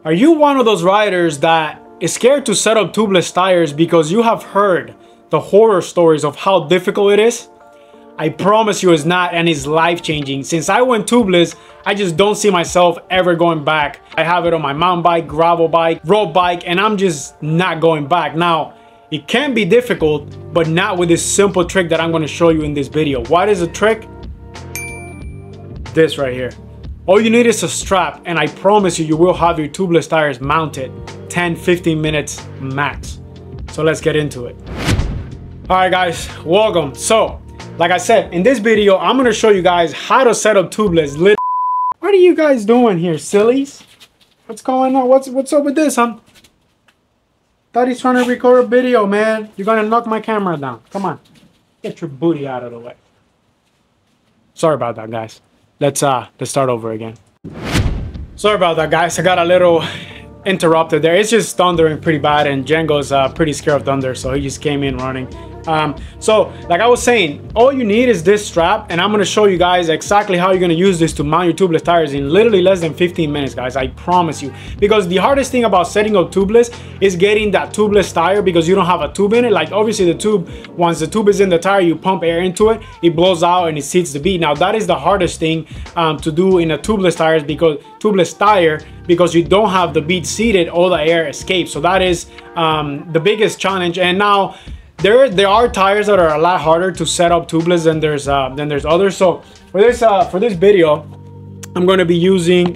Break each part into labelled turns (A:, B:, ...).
A: Are you one of those riders that is scared to set up tubeless tires because you have heard the horror stories of how difficult it is? I promise you it's not, and it's life-changing. Since I went tubeless, I just don't see myself ever going back. I have it on my mountain bike, gravel bike, road bike, and I'm just not going back. Now, it can be difficult, but not with this simple trick that I'm going to show you in this video. What is the trick? This right here. All you need is a strap, and I promise you, you will have your tubeless tires mounted 10-15 minutes max. So let's get into it. All right, guys, welcome. So, like I said, in this video, I'm gonna show you guys how to set up tubeless. What are you guys doing here, sillies? What's going on? What's up with this, huh? Daddy's trying to record a video, man. You're gonna knock my camera down. Come on, get your booty out of the way. Sorry about that, guys. Let's start over again. Sorry about that, guys. I got a little interrupted there. It's just thundering pretty bad, and Django's pretty scared of thunder, so he just came in running. So like I was saying, all you need is this strap, and I'm going to show you guys exactly how you're going to use this to mount your tubeless tires in literally less than 15 minutes, guys. I promise you, because the hardest thing about setting up tubeless is getting that tubeless tire, because you don't have a tube in it. Like, obviously the tube, once the tube is in the tire, you pump air into it, it blows out and it seats the bead. Now that is the hardest thing to do in a tubeless tire, because you don't have the bead seated, all the air escapes. So that is the biggest challenge. And now there are tires that are a lot harder to set up tubeless than there's others. So for this video, I'm going to be using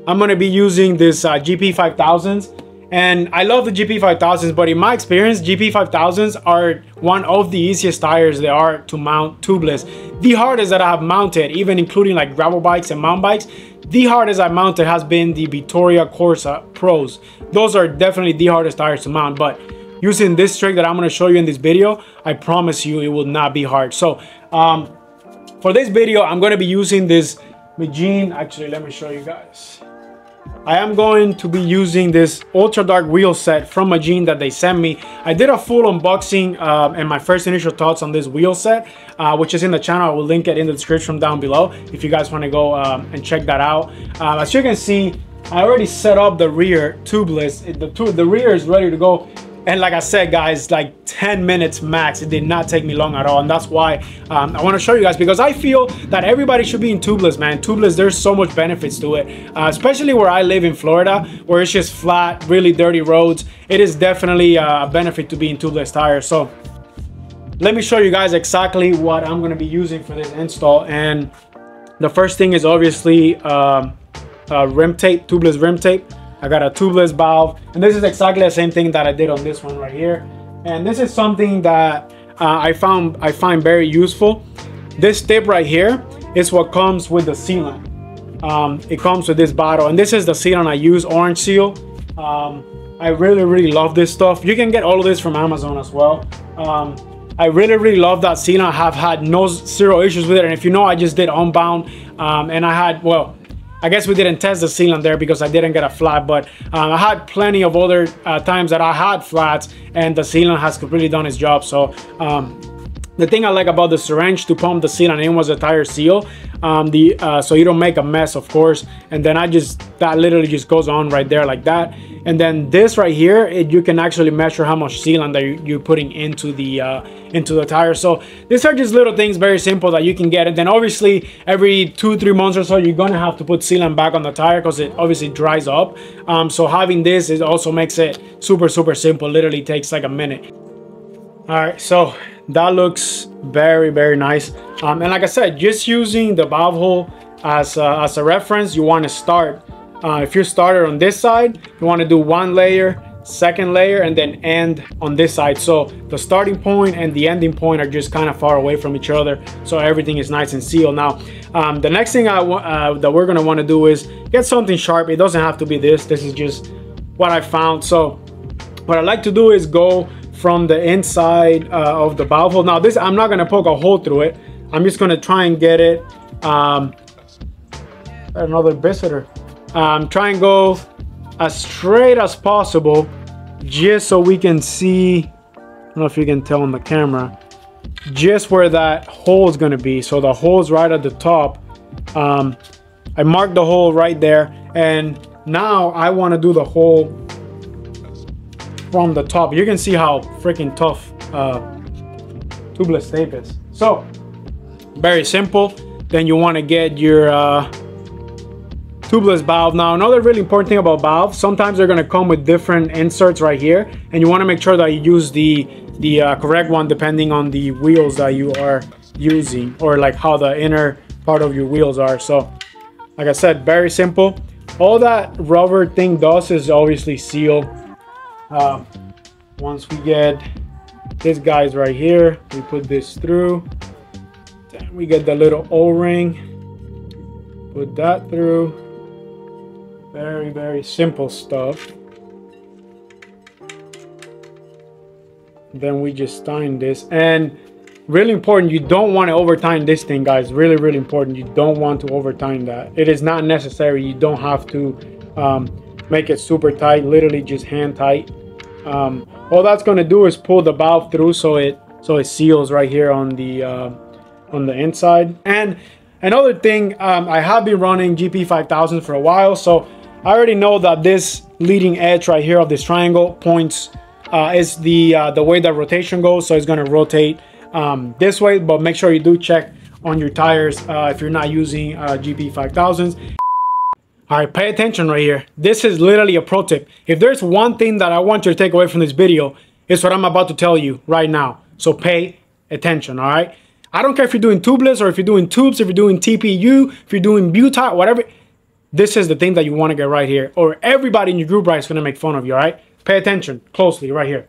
A: I'm going to be using this GP5000s. And I love the GP5000s, but in my experience, GP5000s are one of the easiest tires there are to mount tubeless. The hardest that I have mounted, even including like gravel bikes and mountain bikes, the hardest I mounted has been the Vittoria Corsa Pros. Those are definitely the hardest tires to mount, but using this trick that I'm going to show you in this video, I promise you it will not be hard. So for this video, I'm going to be using this Magine. Actually, let me show you guys. I am going to be using this ultra dark wheel set from Magine that they sent me. I did a full unboxing and my first initial thoughts on this wheel set, which is in the channel. I will link it in the description down below if you guys want to go and check that out. As you can see, I already set up the rear tubeless. The rear is ready to go. And like I said, guys, like 10 minutes max. It did not take me long at all. And that's why I want to show you guys, because I feel that everybody should be in tubeless, man. Tubeless, there's so much benefits to it, especially where I live in Florida, where it's just flat, really dirty roads. It is definitely a benefit to be in tubeless tires. So let me show you guys exactly what I'm going to be using for this install. And the first thing is obviously rim tape, tubeless rim tape. I got a tubeless valve, and this is exactly the same thing that I did on this one right here. And this is something that I find very useful. This tip right here is what comes with the sealant. It comes with this bottle, and this is the sealant I use, Orange Seal. I really love this stuff. You can get all of this from Amazon as well. I really love that sealant. I have had zero issues with it, and if you know, I just did Unbound, and I had, well, I guess we didn't test the sealant there because I didn't get a flat, but I had plenty of other times that I had flats, and the sealant has completely done its job. So the thing I like about the syringe to pump the sealant in was the tire seal, so you don't make a mess, of course. And then that literally just goes on right there like that. And then this right here, you can actually measure how much sealant that you're putting into the tire. So these are just little things, very simple, that you can get. And then obviously every 2-3 months or so, you're gonna have to put sealant back on the tire because it obviously dries up. So having this, it also makes it super simple. Literally takes like a minute. All right, so that looks very nice. And like I said, just using the valve hole as a reference, you want to start. If you started on this side, you want to do one layer, second layer, and then end on this side. So the starting point and the ending point are just kind of far away from each other, so everything is nice and sealed. Now the next thing that we're going to want to do is get something sharp. It doesn't have to be this is just what I found. So what I like to do is go from the inside of the valve hole. Now this, I'm not going to poke a hole through it. I'm just going to try and get it. Another visitor. Try and go as straight as possible, just so we can see. I don't know if you can tell on the camera, just where that hole is going to be. So the hole's right at the top. I marked the hole right there, and now I want to do the whole from the top. You can see how freaking tough tubeless tape is. So very simple. Then you want to get your tubeless valve. Now another really important thing about valves, sometimes they're going to come with different inserts right here, and you want to make sure that you use the correct one depending on the wheels that you are using, or like how the inner part of your wheels are. So like I said, very simple. All that rubber thing does is obviously seal. Once we get this guys right here, we put this through, then we get the little O-ring, put that through. Very, very simple stuff. Then we just tighten this, and really important, you don't want to over tighten this thing, guys. Really, really important, you don't want to over tighten that. It is not necessary. You don't have to make it super tight, literally just hand tight. All that's going to do is pull the valve through so it seals right here on the inside. And another thing, I have been running GP 5000 for a while, so I already know that this leading edge right here of this triangle points is the way that rotation goes, so it's going to rotate this way. But make sure you do check on your tires if you're not using GP 5000s. All right, pay attention right here. This is literally a pro tip. If there's one thing that I want you to take away from this video, it's what I'm about to tell you right now. So pay attention, all right? I don't care if you're doing tubeless or if you're doing tubes, if you're doing TPU, if you're doing butyl, whatever. This is the thing that you want to get right here, or everybody in your group right is going to make fun of you, all right? Pay attention closely right here.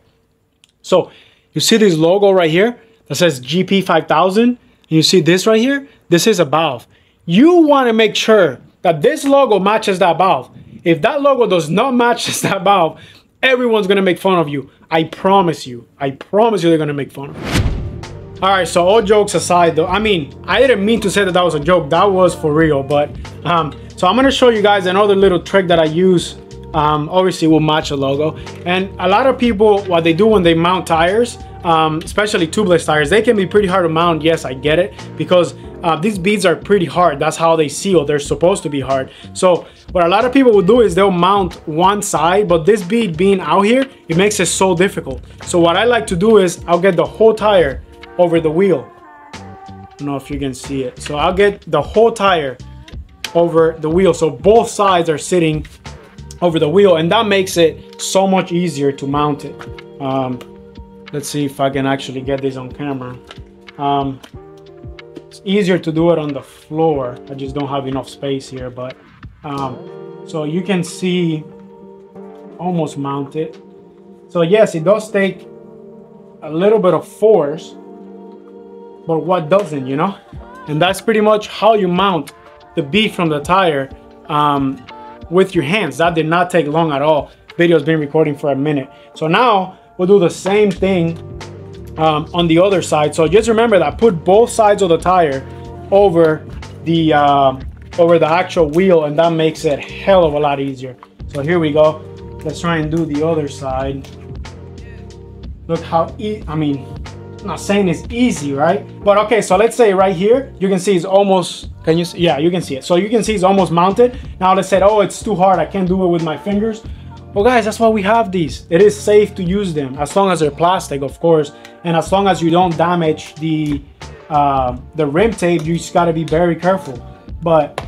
A: So you see this logo right here that says GP 5000, and you see this right here? This is a valve. You want to make sure that this logo matches that valve. If that logo does not match that valve, everyone's going to make fun of you. I promise you. I promise you they're going to make fun of you. All right, so all jokes aside though, I mean, I didn't mean to say that that was a joke. That was for real, but so I'm going to show you guys another little trick that I use. Obviously will match the logo. And a lot of people, what they do when they mount tires, especially tubeless tires, they can be pretty hard to mount. Yes, I get it, because these beads are pretty hard. That's how they seal. They're supposed to be hard. So what a lot of people will do is they'll mount one side, but this bead being out here, it makes it so difficult. So what I like to do is I'll get the whole tire over the wheel. I don't know if you can see it. So I'll get the whole tire over the wheel, so both sides are sitting over the wheel, and that makes it so much easier to mount it. Let's see if I can actually get this on camera. It's easier to do it on the floor. I just don't have enough space here, but so you can see almost mounted. So yes, it does take a little bit of force, but what doesn't, you know? And that's pretty much how you mount the bead from the tire with your hands. That did not take long at all. Video's been recording for a minute. So now we'll do the same thing on the other side. So just remember that, put both sides of the tire over the actual wheel, and that makes it hell of a lot easier. So here we go. Let's try and do the other side. Look how I mean, I'm not saying it's easy, right? But okay, so let's say right here, you can see it's almost, can you see? Yeah, you can see it. So you can see it's almost mounted. Now let's say, oh, it's too hard, I can't do it with my fingers. Well guys, that's why we have these. It is safe to use them, as long as they're plastic, of course, and as long as you don't damage the rim tape. You just got to be very careful. But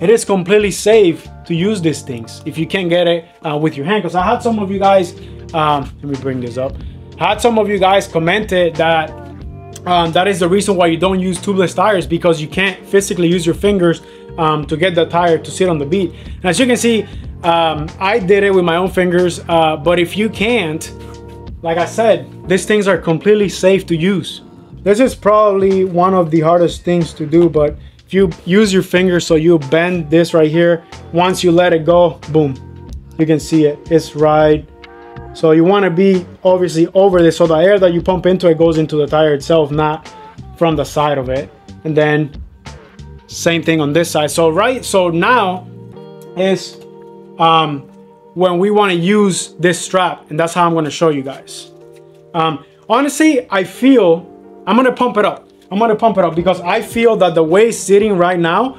A: it is completely safe to use these things if you can get it with your hand. Because I had some of you guys, let me bring this up. I had some of you guys commented that that is the reason why you don't use tubeless tires, because you can't physically use your fingers to get the tire to sit on the bead. And as you can see, I did it with my own fingers, but if you can't, like I said, these things are completely safe to use. This is probably one of the hardest things to do, but if you use your fingers, so you bend this right here, once you let it go, boom, you can see it, it's right. So you want to be obviously over this, so the air that you pump into it goes into the tire itself, not from the side of it. And then same thing on this side. So so now is when we want to use this strap, and that's how I'm going to show you guys. Honestly, I feel I'm going to pump it up. I'm going to pump it up because I feel that the way it's sitting right now,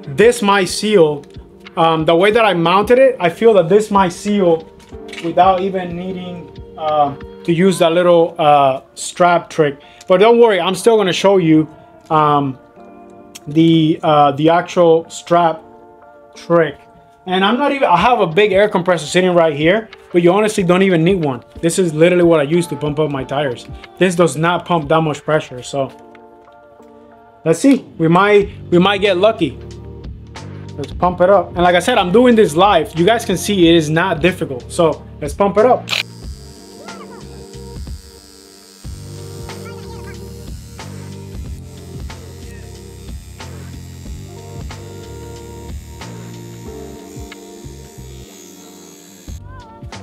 A: this might seal the way that I mounted it, I feel that this might seal without even needing to use that little strap trick. But don't worry, I'm still going to show you the actual strap trick. And I have a big air compressor sitting right here, but you honestly don't even need one. This is literally what I use to pump up my tires. This does not pump that much pressure, so let's see. We might get lucky. Let's pump it up. And like I said, I'm doing this live. You guys can see it is not difficult. So let's pump it up.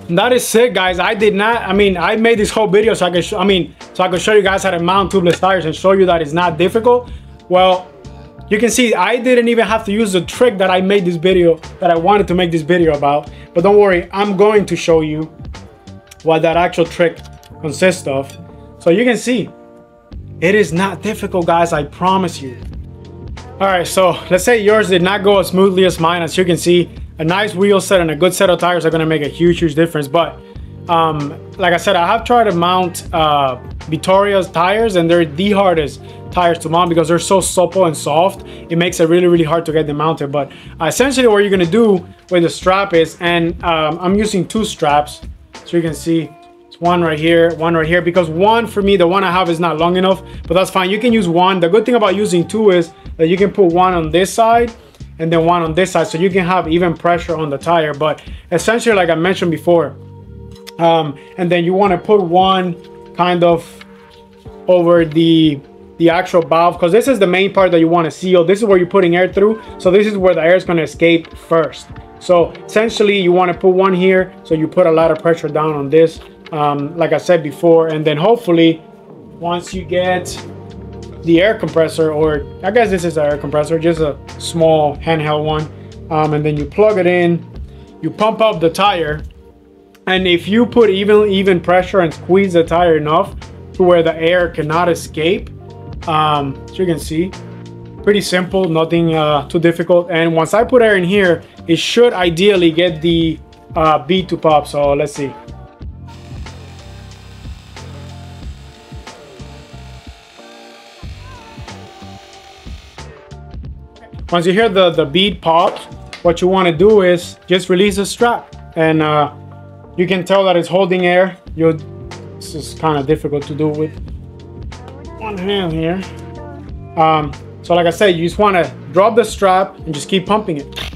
A: And that is it, guys. I made this whole video so I could show you guys how to mount tubeless tires and show you that it's not difficult. Well, you can see I didn't even have to use the trick that I made this video, that I wanted to make this video about. But don't worry, I'm going to show you what that actual trick consists of. So you can see, it is not difficult, guys, I promise you. All right, so let's say yours did not go as smoothly as mine. As you can see, a nice wheel set and a good set of tires are gonna make a huge difference. But like I said, I have tried to mount Vittoria's tires, and they're the hardest tires to mount because they're so supple and soft. It makes it really hard to get them mounted. But essentially what you're gonna do with the strap is, and I'm using 2 straps, so you can see it's one right here, because one, for me, the one I have is not long enough, but that's fine. You can use one. The good thing about using 2 is that you can put one on this side and then one on this side, so you can have even pressure on the tire. But essentially, like I mentioned before, and then you want to put one kind of over the actual valve, because this is the main part that you want to seal. This is where you're putting air through, so this is where the air is going to escape first. So essentially you want to put one here, so you put a lot of pressure down on this, like I said before, and then hopefully once you get the air compressor, or I guess this is an air compressor, just a small handheld one, and then you plug it in, you pump up the tire, and if you put even pressure and squeeze the tire enough to where the air cannot escape, so you can see, pretty simple, nothing too difficult. And once I put air in here, it should ideally get the bead to pop. So let's see. Once you hear the bead pop, what you want to do is just release the strap, and you can tell that it's holding air. This is kind of difficult to do with one hand here. So like I said, you just want to drop the strap and just keep pumping it.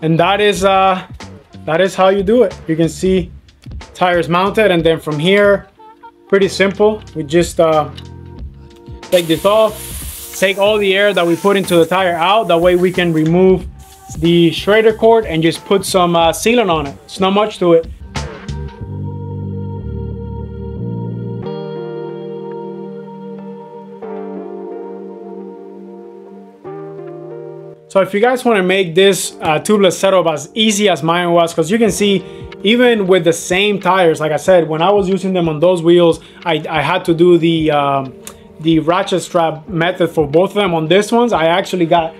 A: And that is how you do it. You can see tires mounted, and then from here, pretty simple. We just take this off, take all the air that we put into the tire out. That way we can remove the Schrader cord and just put some sealant on it. It's not much to it. So if you guys want to make this tubeless setup as easy as mine was, because you can see, even with the same tires, like I said, when I was using them on those wheels, I had to do the ratchet strap method for both of them. On this ones, I actually got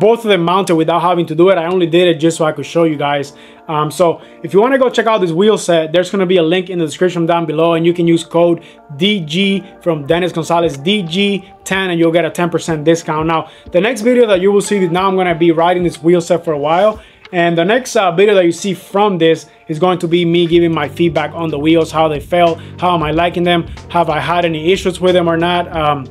A: both of them mounted without having to do it. I only did it just so I could show you guys. So if you want to go check out this wheel set, there's going to be a link in the description down below, and you can use code DG from Dennis Gonzalez, DG10, and you'll get a 10% discount. Now, the next video that you will see, now I'm going to be riding this wheel set for a while, and the next video that you see from this is going to be me giving my feedback on the wheels, how they felt, how am I liking them, have I had any issues with them or not.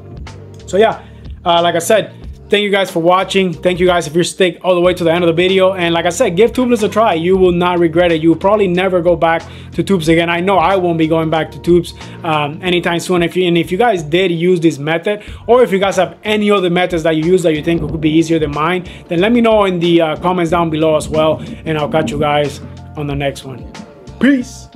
A: So yeah, like I said, thank you guys for watching. Thank you guys if you're stick all the way to the end of the video. And like I said, give tubeless a try. You will not regret it. You will probably never go back to tubes again. I know I won't be going back to tubes anytime soon. If you guys did use this method, or if you guys have any other methods that you use that you think could be easier than mine, then let me know in the comments down below as well. And I'll catch you guys on the next one. Peace.